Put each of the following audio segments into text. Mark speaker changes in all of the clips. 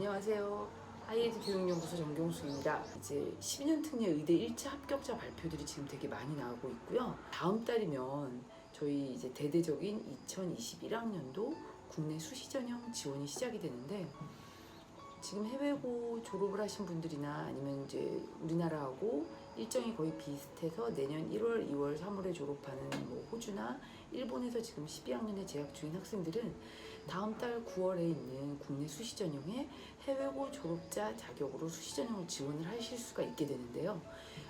Speaker 1: 안녕하세요. 하이에드 교육연구소 정경수입니다. 이제 12년 특례 의대 1차 합격자 발표들이 지금 되게 많이 나오고 있고요. 다음 달이면 저희 이제 대대적인 2021학년도 국내 수시 전형 지원이 시작이 되는데, 지금 해외고 졸업을 하신 분들이나 아니면 이제 우리나라하고 일정이 거의 비슷해서 내년 1월, 2월, 3월에 졸업하는 뭐 호주나 일본에서 지금 12학년에 재학 중인 학생들은 다음 달 9월에 있는 국내 수시 전형에 해외고 졸업자 자격으로 수시 전형을 지원을 하실 수가 있게 되는데요.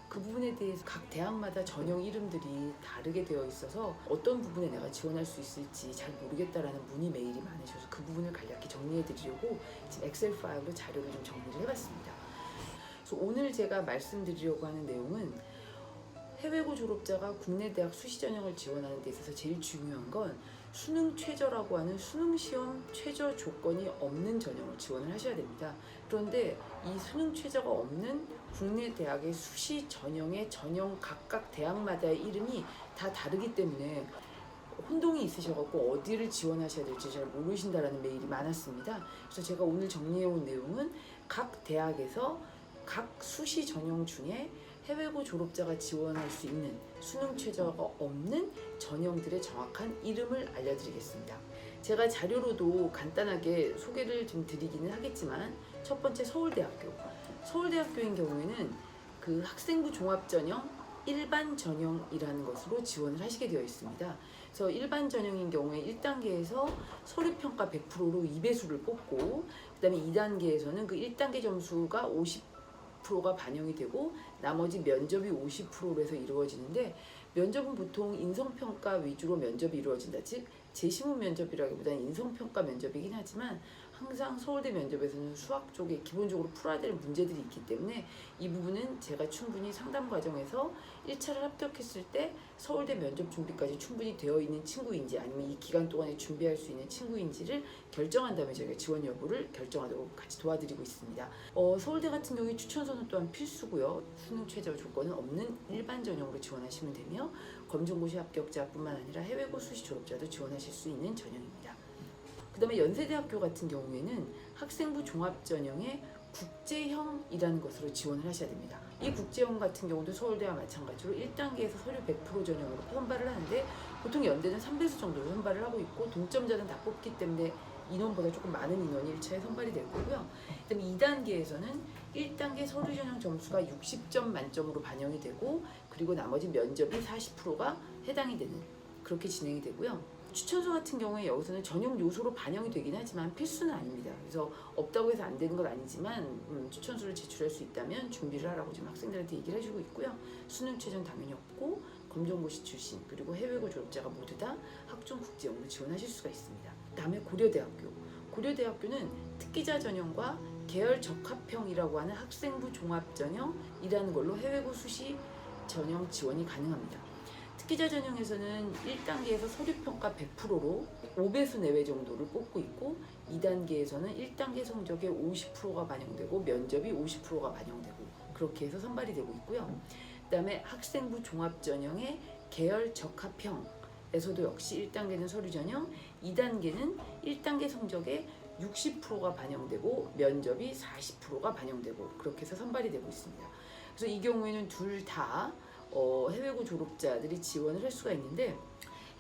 Speaker 1: 그 부분에 대해서 각 대학마다 전형 이름들이 다르게 되어 있어서 어떤 부분에 내가 지원할 수 있을지 잘 모르겠다라는 문의 메일이 많으셔서 그 부분을 간략히 정리해 드리려고 지금 엑셀 파일로 자료를 좀 정리를 해봤습니다. 그래서 오늘 제가 말씀드리려고 하는 내용은 해외고 졸업자가 국내 대학 수시 전형을 지원하는 데 있어서 제일 중요한 건 수능 최저라고 하는 수능 시험 최저 조건이 없는 전형을 지원을 하셔야 됩니다. 그런데 이 수능 최저가 없는 국내 대학의 수시 전형의 전형 각각 대학마다의 이름이 다 다르기 때문에 혼동이 있으셔갖고 어디를 지원하셔야 될지 잘 모르신다라는 메일이 많았습니다. 그래서 제가 오늘 정리해온 내용은 각 대학에서 각 수시 전형 중에 해외고 졸업자가 지원할 수 있는 수능 최저가 없는 전형들의 정확한 이름을 알려드리겠습니다. 제가 자료로도 간단하게 소개를 좀 드리기는 하겠지만, 첫 번째 서울대학교. 서울대학교인 경우에는 그 학생부 종합전형 일반 전형이라는 것으로 지원을 하시게 되어 있습니다. 그래서 일반 전형인 경우에 1단계에서 서류평가 100%로 2배수를 뽑고, 그 다음에 2단계에서는 그 1단계 점수가 50%가 반영이 되고 나머지 면접이 50%로 해서 이루어지는데, 면접은 보통 인성평가 위주로 면접이 이루어진다. 즉 재시문 면접이라기보다는 인성평가 면접이긴 하지만 항상 서울대 면접에서는 수학 쪽에 기본적으로 풀어야 될 문제들이 있기 때문에 이 부분은 제가 충분히 상담 과정에서 1차를 합격했을 때 서울대 면접 준비까지 충분히 되어 있는 친구인지 아니면 이 기간 동안에 준비할 수 있는 친구인지를 결정한 다음에 저희가 지원 여부를 결정하도록 같이 도와드리고 있습니다. 서울대 같은 경우에 추천서는 또한 필수고요. 수능 최저 조건은 없는 일반 전형으로 지원하시면 되며, 검정고시 합격자뿐만 아니라 해외고 수시 졸업자도 지원하실 수 있는 전형입니다. 그 다음에 연세대학교 같은 경우에는 학생부 종합전형의 국제형이라는 것으로 지원을 하셔야 됩니다. 이 국제형 같은 경우도 서울대와 마찬가지로 1단계에서 서류 100% 전형으로 선발을 하는데, 보통 연대는 3배수 정도로 선발을 하고 있고 동점자는 다 뽑기 때문에 인원보다 조금 많은 인원이 1차에 선발이 될 거고요. 그다음에 2단계에서는 1단계 서류 전형 점수가 60점 만점으로 반영이 되고, 그리고 나머지 면접이 40%가 해당이 되는, 그렇게 진행이 되고요. 추천서 같은 경우에 여기서는 전형 요소로 반영이 되긴 하지만 필수는 아닙니다. 그래서 없다고 해서 안 되는 건 아니지만 추천서를 제출할 수 있다면 준비를 하라고 지금 학생들한테 얘기를 해주고 있고요. 수능 최저는 당연히 없고 검정고시 출신 그리고 해외고 졸업자가 모두 다 학종 국제형으로 지원하실 수가 있습니다. 다음에 고려대학교. 고려대학교는 특기자 전형과 계열 적합형이라고 하는 학생부 종합전형이라는 걸로 해외고 수시 전형 지원이 가능합니다. 특기자 전형에서는 1단계에서 서류평가 100%로 5배수 내외 정도를 뽑고 있고, 2단계에서는 1단계 성적의 50%가 반영되고 면접이 50%가 반영되고 그렇게 해서 선발이 되고 있고요. 그 다음에 학생부 종합전형의 계열 적합형에서도 역시 1단계는 서류전형, 2단계는 1단계 성적의 60%가 반영되고 면접이 40%가 반영되고 그렇게 해서 선발이 되고 있습니다. 그래서 이 경우에는 둘 다 해외고 졸업자들이 지원을 할 수가 있는데,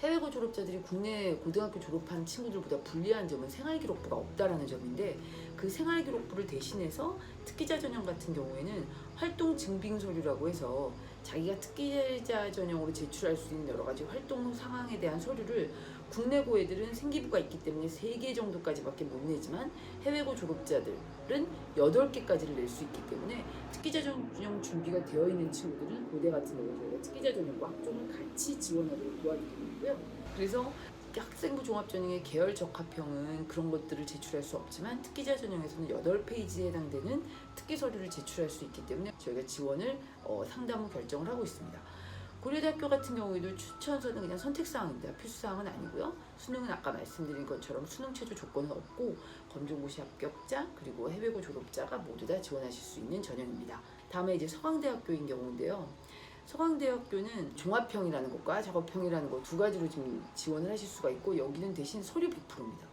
Speaker 1: 해외고 졸업자들이 국내 고등학교 졸업한 친구들보다 불리한 점은 생활기록부가 없다라는 점인데, 그 생활기록부를 대신해서 특기자 전형 같은 경우에는 활동증빙서류라고 해서 자기가 특기자 전형으로 제출할 수 있는 여러 가지 활동 상황에 대한 서류를 국내고 애들은 생기부가 있기 때문에 3개 정도까지밖에 못 내지만 해외고 졸업자들은 8개까지를 낼 수 있기 때문에 특기자 전형 준비가 되어 있는 친구들은 고대 같은 경우에 저희가 특기자 전형과 학종을 같이 지원하도록 도와드리고 있고요. 그래서 학생부 종합전형의 계열 적합형은 그런 것들을 제출할 수 없지만 특기자 전형에서는 8페이지에 해당되는 특기 서류를 제출할 수 있기 때문에 저희가 지원을 상담 후 결정을 하고 있습니다. 고려대학교 같은 경우에도 추천서는 그냥 선택사항입니다. 필수사항은 아니고요. 수능은 아까 말씀드린 것처럼 수능 최저 조건은 없고 검정고시 합격자 그리고 해외고 졸업자가 모두 다 지원하실 수 있는 전형입니다. 다음에 이제 서강대학교인 경우인데요. 서강대학교는 종합형이라는 것과 작업형이라는 것 두 가지로 지금 지원을 하실 수가 있고, 여기는 대신 서류 100%입니다.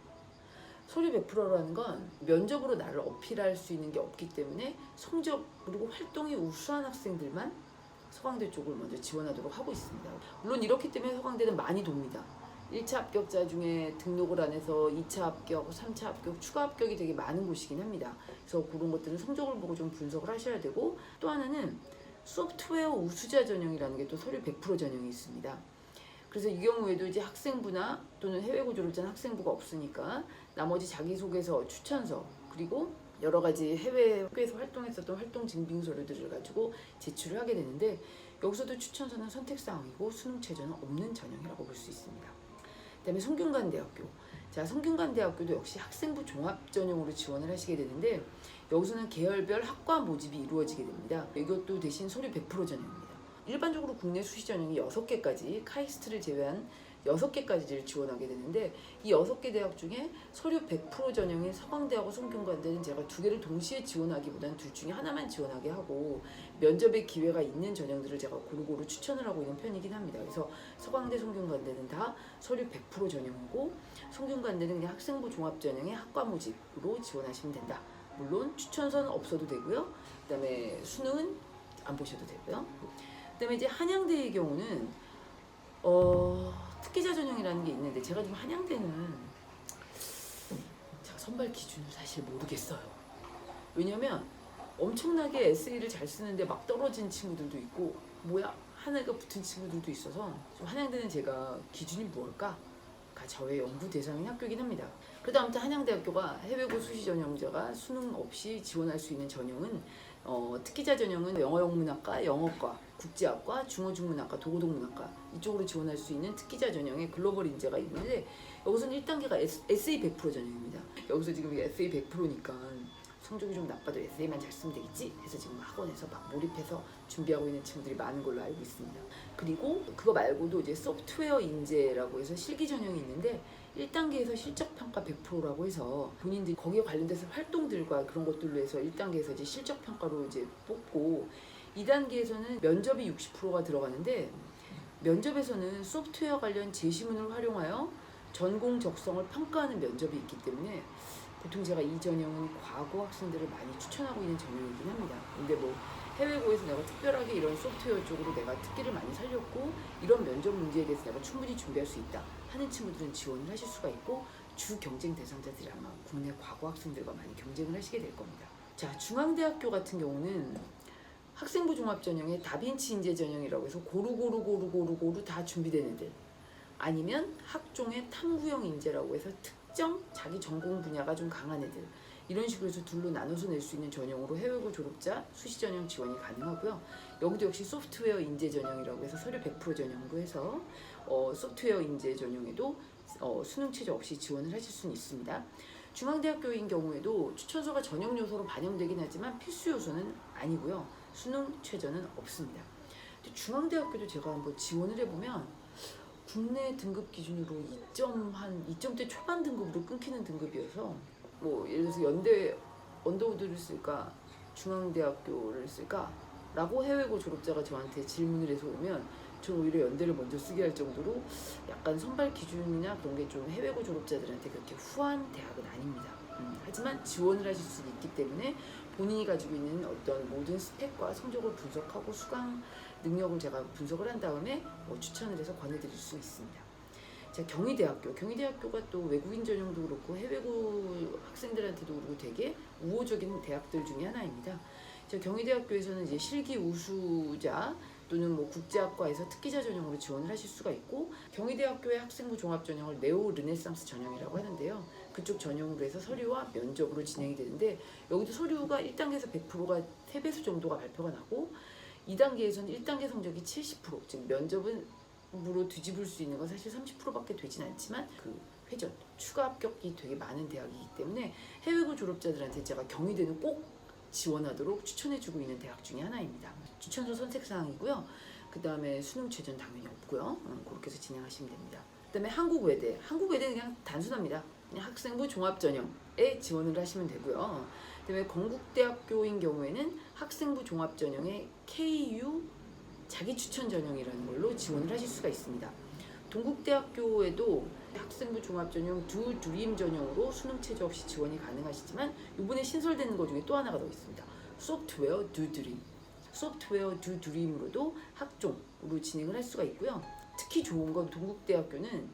Speaker 1: 서류 100%라는 건 면접으로 나를 어필할 수 있는 게 없기 때문에 성적 그리고 활동이 우수한 학생들만 서강대 쪽을 먼저 지원하도록 하고 있습니다. 물론 이렇기 때문에 서강대는 많이 돕니다. 1차 합격자 중에 등록을 안 해서 2차 합격, 3차 합격, 추가 합격이 되게 많은 곳이긴 합니다. 그래서 그런 것들은 성적을 보고 좀 분석을 하셔야 되고, 또 하나는 소프트웨어 우수자 전형이라는 게 또 서류 100% 전형이 있습니다. 그래서 이 경우에도 이제 학생부나 또는 해외고 졸업자는 학생부가 없으니까 나머지 자기소개서, 추천서, 그리고 여러 가지 해외 학교에서 활동했었던 활동 증빙 서류들을 가지고 제출을 하게 되는데, 여기서도 추천서는 선택사항이고 수능 최저는 없는 전형이라고 볼 수 있습니다. 그다음에 성균관대학교. 자, 성균관대학교도 역시 학생부 종합 전형으로 지원을 하시게 되는데, 여기서는 계열별 학과 모집이 이루어지게 됩니다. 이것도 대신 서류 100% 전형입니다. 일반적으로 국내 수시 전형이 6개까지, 카이스트를 제외한 6개까지를 지원하게 되는데, 이 6개 대학 중에 서류 100% 전형인 서강대하고 성균관대는 제가 2개를 동시에 지원하기보다는 둘 중에 하나만 지원하게 하고, 면접의 기회가 있는 전형들을 제가 고루고루 추천을 하고 있는 편이긴 합니다. 그래서 서강대, 성균관대는 다 서류 100% 전형이고, 성균관대는 그냥 학생부 종합 전형의 학과 모집으로 지원하시면 된다. 물론 추천서는 없어도 되고요. 그다음에 수능은 안 보셔도 되고요. 그다음에 이제 한양대의 경우는 특기자 전형이라는 게 있는데, 제가 지금 한양대는 제가 선발 기준을 사실 모르겠어요. 왜냐면 엄청나게 에세이를 잘 쓰는데 막 떨어진 친구들도 있고, 뭐야 하나가 붙은 친구들도 있어서 좀 한양대는 제가 기준이 무엇일까? 저의 연구 대상인 학교이긴 합니다. 그래도 아무튼 한양대학교가 해외고 수시 전형자가 수능 없이 지원할 수 있는 전형은, 특기자 전형은 영어영문학과, 영어과, 국제학과, 중어중문학과, 도고동문학과 이쪽으로 지원할 수 있는 특기자 전형의 글로벌 인재가 있는데, 여기서는 1단계가 에세이 100% 전형입니다. 여기서 지금 에세이 100%니까 성적이 좀 나빠도 에세이만 잘 쓰면 되겠지 해서 지금 학원에서 막 몰입해서 준비하고 있는 친구들이 많은 걸로 알고 있습니다. 그리고 그거 말고도 이제 소프트웨어 인재라고 해서 실기 전형이 있는데, 1단계에서 실적평가 100%라고 해서 본인들이 거기에 관련돼서 활동들과 그런 것들로 해서 1단계에서 이제 실적평가로 이제 뽑고, 2단계에서는 면접이 60%가 들어가는데, 면접에서는 소프트웨어 관련 제시문을 활용하여 전공 적성을 평가하는 면접이 있기 때문에 보통 제가 이 전형은 과거 학생들을 많이 추천하고 있는 전형이긴 합니다. 근데 뭐 해외고에서 내가 특별하게 이런 소프트웨어 쪽으로 내가 특기를 많이 살렸고, 이런 면접 문제에 대해서 내가 충분히 준비할 수 있다 하는 친구들은 지원을 하실 수가 있고, 주 경쟁 대상자들이 아마 국내 과거 학생들과 많이 경쟁을 하시게 될 겁니다. 자, 중앙대학교 같은 경우는 학생부 종합 전형에 다빈치 인재 전형이라고 해서 고루 다 준비된 애들, 아니면 학종의 탐구형 인재라고 해서 특정 자기 전공 분야가 좀 강한 애들, 이런 식으로 해서 둘로 나눠서 낼 수 있는 전형으로 해외고 졸업자 수시 전형 지원이 가능하고요. 여기도 역시 소프트웨어 인재 전형이라고 해서 서류 100% 전형으로 해서 소프트웨어 인재 전형에도 수능 최저 없이 지원을 하실 수는 있습니다. 중앙대학교인 경우에도 추천서가 전형 요소로 반영되긴 하지만 필수 요소는 아니고요. 수능 최저는 없습니다. 근데 중앙대학교도 제가 한번 지원을 해보면 국내 등급 기준으로 2점대 초반 등급으로 끊기는 등급이어서, 뭐 예를 들어서 연대 언더우드를 쓸까 중앙대학교를 쓸까 라고 해외고 졸업자가 저한테 질문을 해서 오면 저는 오히려 연대를 먼저 쓰게 할 정도로 약간 선발 기준이나 그런 게 좀 해외고 졸업자들한테 그렇게 후한 대학은 아닙니다. 하지만 지원을 하실 수 있기 때문에 본인이 가지고 있는 어떤 모든 스펙과 성적을 분석하고 수강 능력을 제가 분석을 한 다음에 추천을 해서 권해드릴 수 있습니다. 자, 경희대학교가 또 외국인 전형도 그렇고 해외고 학생들한테도 그렇고 되게 우호적인 대학들 중에 하나입니다. 자, 경희대학교에서는 이제 실기 우수자 또는 뭐 국제학과에서 특기자 전형으로 지원을 하실 수가 있고, 경희대학교의 학생부 종합 전형을 네오 르네상스 전형이라고 하는데요. 그쪽 전형으로 해서 서류와 면접으로 진행이 되는데, 여기도 서류가 1단계에서 100%가 3배수 정도가 발표가 나고, 2단계에서는 1단계 성적이 70%, 즉 면접으로 뒤집을 수 있는 건 사실 30%밖에 되진 않지만 그 회전, 추가 합격이 되게 많은 대학이기 때문에 해외고 졸업자들한테 제가 경희대는 꼭 지원하도록 추천해주고 있는 대학 중에 하나입니다. 추천서 선택사항이고요. 그 다음에 수능 최저는 당연히 없고요. 그렇게 해서 진행하시면 됩니다. 그 다음에 한국외대는 그냥 단순합니다. 그냥 학생부 종합전형에 지원을 하시면 되고요. 그 다음에 건국대학교인 경우에는 학생부 종합전형에 KU 자기추천 전형이라는 걸로 지원을 하실 수가 있습니다. 동국대학교에도 학생부 종합전형 두 드림 전형으로 수능 최저 없이 지원이 가능하시지만 이번에 신설되는 것 중에 또 하나가 더 있습니다. 소프트웨어 두 드림. 소프트웨어 두 드림으로도 학종으로 진행을 할 수가 있고요. 특히 좋은 건 동국대학교는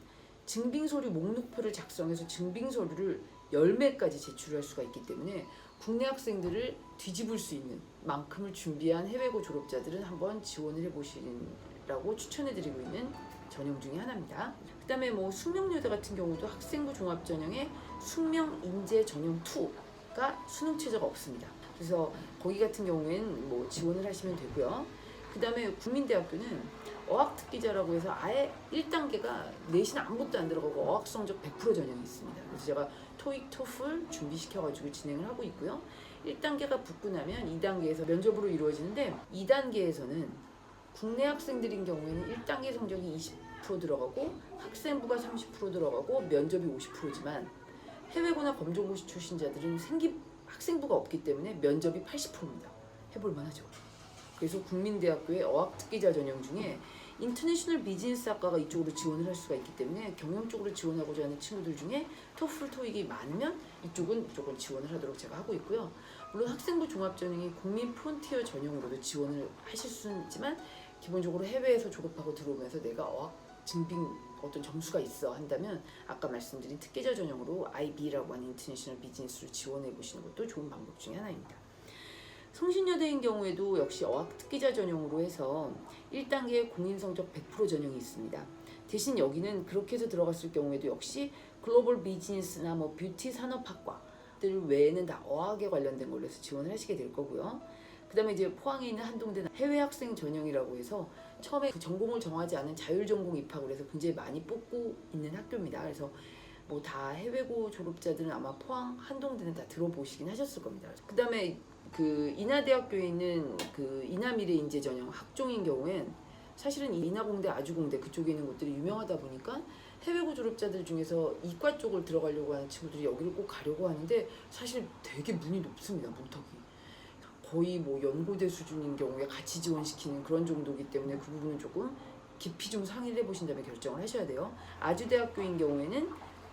Speaker 1: 증빙서류 목록표를 작성해서 증빙서류를 10매까지 제출할 수가 있기 때문에 국내 학생들을 뒤집을 수 있는 만큼을 준비한 해외고 졸업자들은 한번 지원을 해보시라고 추천해드리고 있는 전형 중에 하나입니다. 그 다음에 뭐 숙명여대 같은 경우도 학생부 종합전형에 숙명인재 전형 2가 수능 최저가 없습니다. 그래서 거기 같은 경우에는 뭐 지원을 하시면 되고요. 그 다음에 국민대학교는 어학특기자라고 해서 아예 1단계가 내신 아무것도 안 들어가고 어학 성적 100% 전형이 있습니다. 그래서 제가 토익, 토플 준비시켜가지고 진행을 하고 있고요. 1단계가 붙고 나면 2단계에서 면접으로 이루어지는데 2단계에서는 국내 학생들인 경우에는 1단계 성적이 20% 들어가고 학생부가 30% 들어가고 면접이 50%지만 해외고나 검정고시 출신자들은 학생부가 없기 때문에 면접이 80%입니다. 해볼만 하죠. 그래서 국민대학교의 어학특기자 전형 중에 인터내셔널 비즈니스 학과가 이쪽으로 지원을 할 수가 있기 때문에 경영 쪽으로 지원하고자 하는 친구들 중에 토플, 토익이 많으면 이쪽은 무조건 지원을 하도록 제가 하고 있고요. 물론 학생부 종합전형이 국민 프론티어 전형으로도 지원을 하실 수는 있지만 기본적으로 해외에서 졸업하고 들어오면서 내가 어학 증빙 어떤 점수가 있어 한다면 아까 말씀드린 특기자 전형으로 IB라고 하는 인터내셔널 비즈니스를 지원해 보시는 것도 좋은 방법 중에 하나입니다. 성신여대인 경우에도 역시 어학특기자 전형으로 해서 1단계 공인성적 100% 전형이 있습니다. 대신 여기는 그렇게 해서 들어갔을 경우에도 역시 글로벌 비즈니스나 뭐 뷰티 산업학과들 외에는 다 어학에 관련된 걸로 해서 지원을 하시게 될 거고요. 그 다음에 이제 포항에 있는 한동대는 해외 학생 전형이라고 해서 처음에 그 전공을 정하지 않은 자율전공 입학을 해서 굉장히 많이 뽑고 있는 학교입니다. 그래서 뭐 다 해외고 졸업자들은 아마 포항 한동대는 다 들어보시긴 하셨을 겁니다. 그 다음에 그 인하대학교에 있는 그 인하미래인재 전형 학종인 경우엔 사실은 인하공대, 아주공대 그쪽에 있는 곳들이 유명하다 보니까 해외고 졸업자들 중에서 이과 쪽을 들어가려고 하는 친구들이 여기를 꼭 가려고 하는데 사실 되게 문이 높습니다. 문턱이. 거의 뭐 연고대 수준인 경우에 같이 지원시키는 그런 정도이기 때문에 그 부분은 조금 깊이 좀 상의를 해보신 다음에 결정을 하셔야 돼요. 아주대학교인 경우에는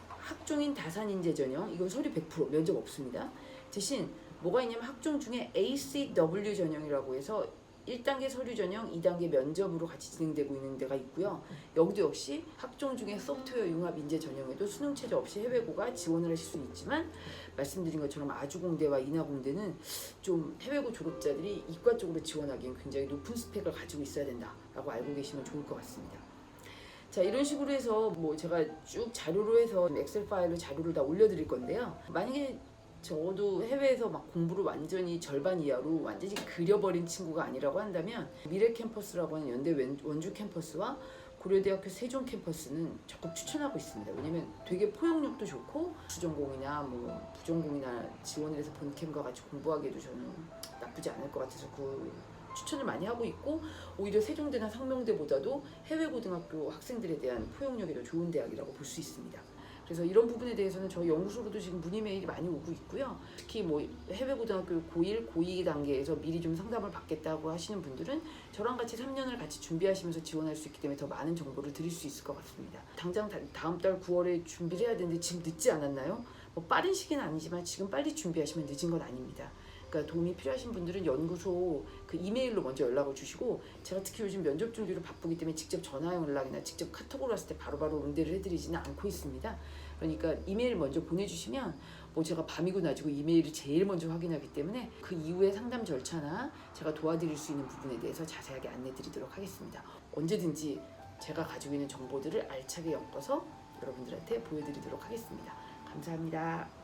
Speaker 1: 학종인 다산인재 전형, 이건 서류 100% 면접 없습니다. 대신 뭐가 있냐면 학종 중에 ACW 전형이라고 해서 1단계 서류 전형, 2단계 면접으로 같이 진행되고 있는 데가 있고요. 여기도 역시 학종 중에 소프트웨어 융합 인재 전형에도 수능 최저 없이 해외고가 지원을 하실 수는 있지만 말씀드린 것처럼 아주공대와 인하공대는 좀 해외고 졸업자들이 이과 쪽으로 지원하기엔 굉장히 높은 스펙을 가지고 있어야 된다라고 알고 계시면 좋을 것 같습니다. 자, 이런 식으로 해서 뭐 제가 쭉 자료로 해서 엑셀 파일로 자료를 다 올려드릴 건데요. 만약에 저도 해외에서 막 공부를 완전히 절반 이하로 완전히 그려버린 친구가 아니라고 한다면 미래 캠퍼스라고 하는 연대 원주 캠퍼스와 고려대학교 세종 캠퍼스는 적극 추천하고 있습니다. 왜냐면 되게 포용력도 좋고 수전공이나 뭐 부전공이나 지원을 해서 본캠과 같이 공부하기에도 저는 나쁘지 않을 것 같아서 그 추천을 많이 하고 있고 오히려 세종대나 상명대보다도 해외고등학교 학생들에 대한 포용력이 더 좋은 대학이라고 볼 수 있습니다. 그래서 이런 부분에 대해서는 저희 연구소로도 지금 문의 메일이 많이 오고 있고요. 특히 뭐 해외고등학교 고1, 고2 단계에서 미리 좀 상담을 받겠다고 하시는 분들은 저랑 같이 3년을 같이 준비하시면서 지원할 수 있기 때문에 더 많은 정보를 드릴 수 있을 것 같습니다. 당장 다음 달 9월에 준비를 해야 되는데 지금 늦지 않았나요? 뭐 빠른 시기는 아니지만 지금 빨리 준비하시면 늦은 건 아닙니다. 그러니까 도움이 필요하신 분들은 연구소 그 이메일로 먼저 연락을 주시고 제가 특히 요즘 면접 준비로 바쁘기 때문에 직접 전화 연락이나 직접 카톡으로 왔을 때 바로바로 응대를 해드리지는 않고 있습니다. 그러니까 이메일 먼저 보내주시면 뭐 제가 밤이고 낮이고 이메일을 제일 먼저 확인하기 때문에 그 이후에 상담 절차나 제가 도와드릴 수 있는 부분에 대해서 자세하게 안내드리도록 하겠습니다. 언제든지 제가 가지고 있는 정보들을 알차게 엮어서 여러분들한테 보여드리도록 하겠습니다. 감사합니다.